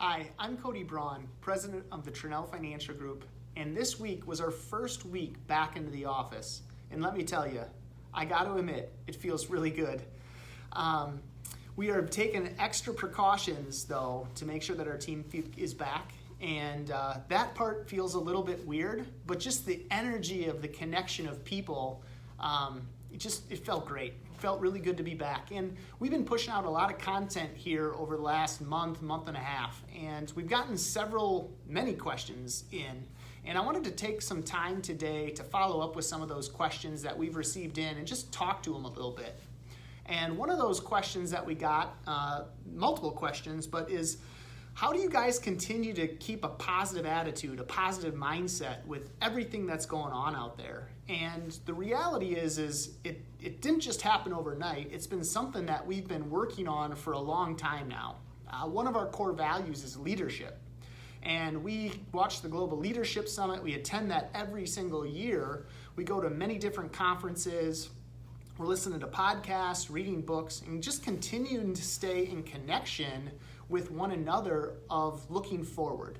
Hi, I'm Cody Braun, president of the Tranel Financial Group, and this week was our first week back into the office. And let me tell you, I got to admit, it feels really good. We are taking extra precautions, though, to make sure that our team is back. And that part feels a little bit weird, but just the energy of the connection of people, it felt great. It felt really good to be back. And we've been pushing out a lot of content here over the last month and a half. And we've gotten many questions in. And I wanted to take some time today to follow up with some of those questions that we've received in and just talk to them a little bit. And one of those questions that we got, multiple questions, but is how do you guys continue to keep a positive attitude, a positive mindset with everything that's going on out there? And the reality is it didn't just happen overnight. It's been something that we've been working on for a long time now. One of our core values is leadership. And we watch the Global Leadership Summit. We attend that every single year. We go to many different conferences. We're listening to podcasts, reading books, and just continuing to stay in connection with one another of looking forward.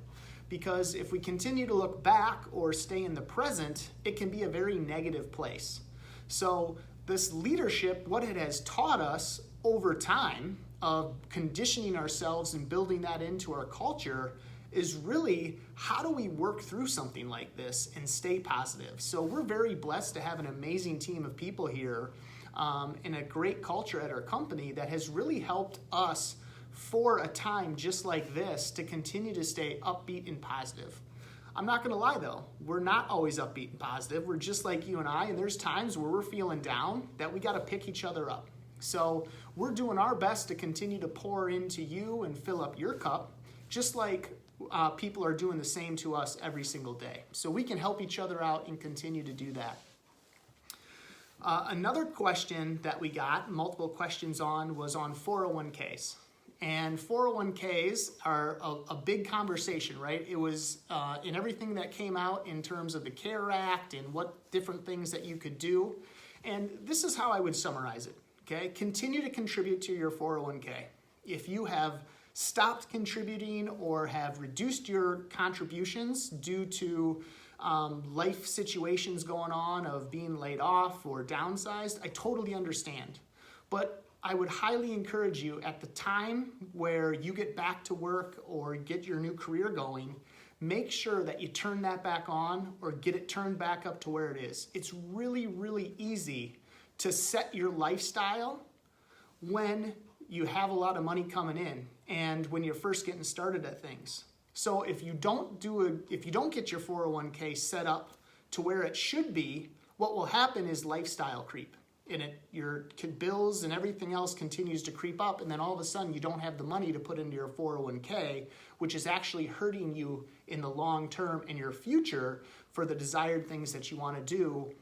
Because if we continue to look back or stay in the present, it can be a very negative place. So this leadership, what it has taught us over time of conditioning ourselves and building that into our culture is really how do we work through something like this and stay positive. So we're very blessed to have an amazing team of people here and a great culture at our company that has really helped us for a time just like this to continue to stay upbeat and positive. I'm not going to lie though, we're not always upbeat and positive. We're just like you and I, and there's times where we're feeling down that we got to pick each other up. So we're doing our best to continue to pour into you and fill up your cup, just like people are doing the same to us every single day. So we can help each other out and continue to do that. Another question that we got, multiple questions on, was on 401ks. And 401ks are a big conversation, right? It was in everything that came out in terms of the CARE Act and what different things that you could do. And this is how I would summarize it, okay? Continue to contribute to your 401k. If you have stopped contributing or have reduced your contributions due to life situations going on of being laid off or downsized, I totally understand. But I would highly encourage you at the time where you get back to work or get your new career going, make sure that you turn that back on or get it turned back up to where it is. It's really, really easy to set your lifestyle when you have a lot of money coming in and when you're first getting started at things. So if you don't get your 401k set up to where it should be, what will happen is lifestyle creep. And your bills and everything else continues to creep up, and then all of a sudden you don't have the money to put into your 401k, which is actually hurting you in the long term in your future for the desired things that you want to do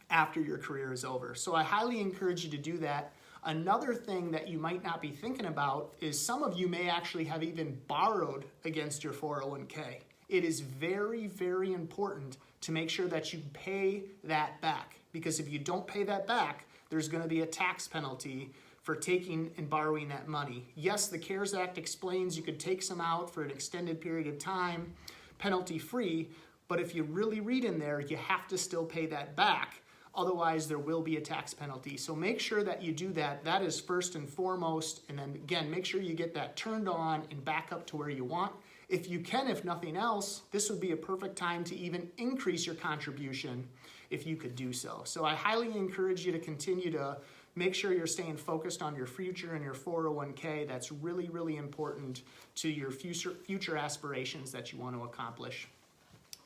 after your career is over. So I highly encourage you to do that. Another thing that you might not be thinking about is some of you may actually have even borrowed against your 401k. It is very, very important to make sure that you pay that back, because if you don't pay that back, there's going to be a tax penalty for taking and borrowing that money. Yes, the CARES Act explains you could take some out for an extended period of time, penalty-free, but if you really read in there, you have to still pay that back. Otherwise, there will be a tax penalty. So make sure that you do that. That is first and foremost. And then again, make sure you get that turned on and back up to where you want. If you can, if nothing else, this would be a perfect time to even increase your contribution if you could do so. So I highly encourage you to continue to make sure you're staying focused on your future and your 401k. That's really, really important to your future aspirations that you want to accomplish.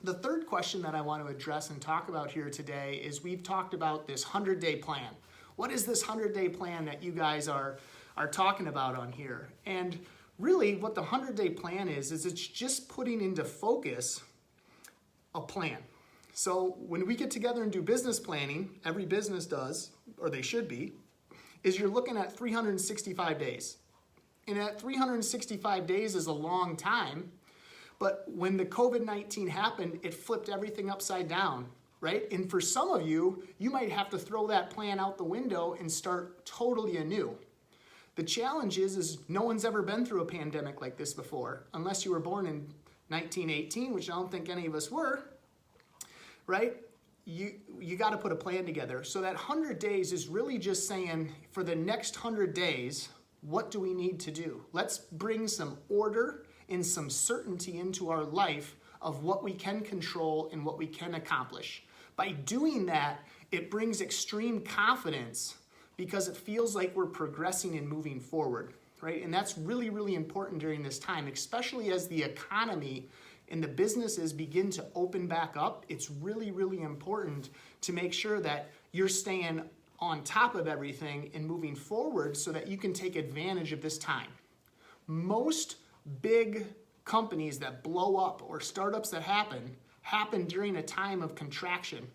The third question that I want to address and talk about here today is we've talked about this 100-day plan. What is this 100-day plan that you guys are talking about on here? And really what the 100-day plan is it's just putting into focus a plan. So when we get together and do business planning, every business does, or they should be, is you're looking at 365 days. And at 365 days is a long time. But when the COVID-19 happened, it flipped everything upside down, right? And for some of you, you might have to throw that plan out the window and start totally anew. The challenge is no one's ever been through a pandemic like this before, unless you were born in 1918, which I don't think any of us were, right? You got to put a plan together. So that 100 days is really just saying, for the next 100 days, what do we need to do? Let's bring some order and some certainty into our life of what we can control and what we can accomplish. By doing that, it brings extreme confidence because it feels like we're progressing and moving forward, right? And that's really, really important during this time, especially as the economy and the businesses begin to open back up. It's really, really important to make sure that you're staying on top of everything and moving forward so that you can take advantage of this time. Most big companies that blow up or startups that happen during a time of contraction.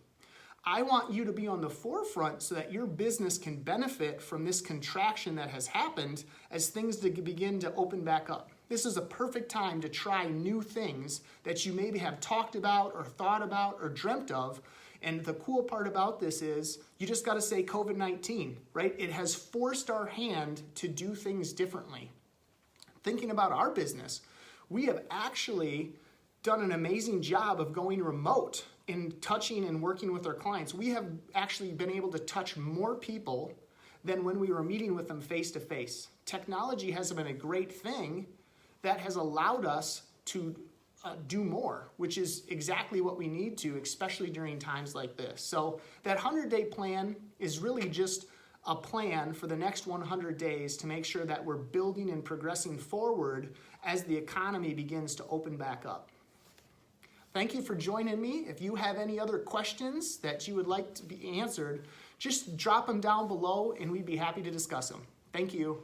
I want you to be on the forefront so that your business can benefit from this contraction that has happened as things begin to open back up. This is a perfect time to try new things that you maybe have talked about or thought about or dreamt of. And the cool part about this is you just got to say COVID-19, right? It has forced our hand to do things differently. Thinking about our business, we have actually done an amazing job of going remote in touching and working with our clients. We have actually been able to touch more people than when we were meeting with them face to face. Technology has been a great thing that has allowed us to do more, which is exactly what we need to, especially during times like this. So that 100-day plan is really just a plan for the next 100 days to make sure that we're building and progressing forward as the economy begins to open back up. Thank you for joining me. If you have any other questions that you would like to be answered, just drop them down below and we'd be happy to discuss them. Thank you.